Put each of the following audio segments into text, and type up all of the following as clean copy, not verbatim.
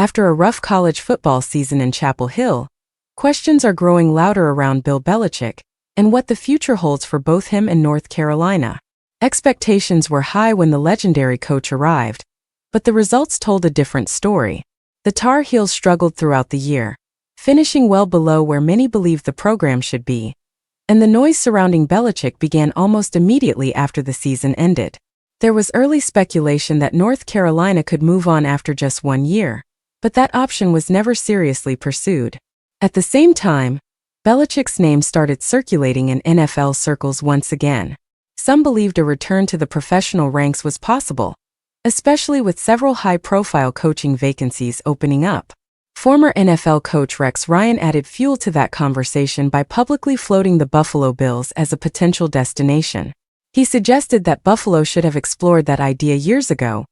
After a rough college football season in Chapel Hill, questions are growing louder around Bill Belichick and what the future holds for both him and North Carolina. Expectations were high when the legendary coach arrived, but the results told a different story. The Tar Heels struggled throughout the year, finishing well below where many believed the program should be, and the noise surrounding Belichick began almost immediately after the season ended. There was early speculation that North Carolina could move on after just 1 year, but that option was never seriously pursued. At the same time, Belichick's name started circulating in NFL circles once again. Some believed a return to the professional ranks was possible, especially with several high-profile coaching vacancies opening up. Former NFL coach Rex Ryan added fuel to that conversation by publicly floating the Buffalo Bills as a potential destination. He suggested that Buffalo should have explored that idea years ago,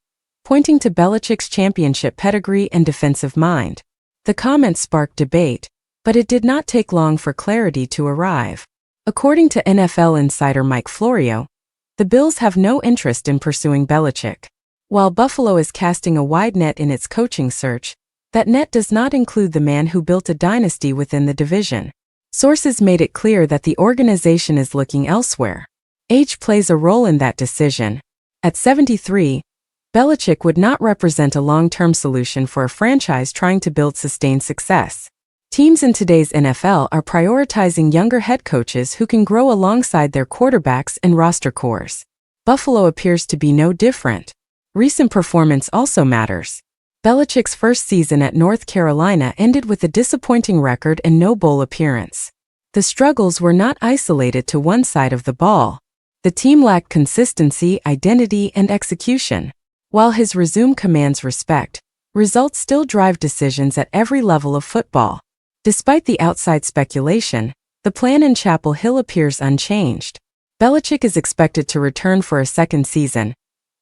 pointing to Belichick's championship pedigree and defensive mind. The comment sparked debate, but it did not take long for clarity to arrive. According to NFL insider Mike Florio, the Bills have no interest in pursuing Belichick. While Buffalo is casting a wide net in its coaching search, that net does not include the man who built a dynasty within the division. Sources made it clear that the organization is looking elsewhere. Age plays a role in that decision. At 73, Belichick would not represent a long-term solution for a franchise trying to build sustained success. Teams in today's NFL are prioritizing younger head coaches who can grow alongside their quarterbacks and roster cores. Buffalo appears to be no different. Recent performance also matters. Belichick's first season at North Carolina ended with a disappointing record and no bowl appearance. The struggles were not isolated to one side of the ball. The team lacked consistency, identity, and execution. While his resume commands respect, results still drive decisions at every level of football. Despite the outside speculation, the plan in Chapel Hill appears unchanged. Belichick is expected to return for a second season,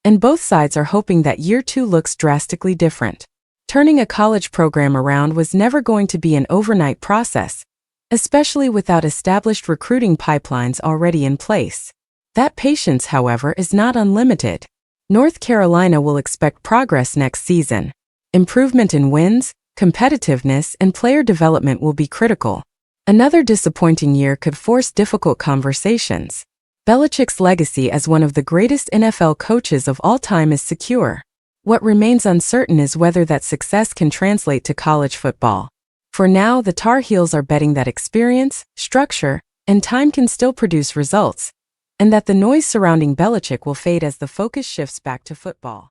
and both sides are hoping that year 2 looks drastically different. Turning a college program around was never going to be an overnight process, especially without established recruiting pipelines already in place. That patience, however, is not unlimited. North Carolina will expect progress next season. Improvement in wins, competitiveness, and player development will be critical. Another disappointing year could force difficult conversations. Belichick's legacy as one of the greatest NFL coaches of all time is secure. What remains uncertain is whether that success can translate to college football. For now, the Tar Heels are betting that experience, structure, and time can still produce results, and that the noise surrounding Belichick will fade as the focus shifts back to football.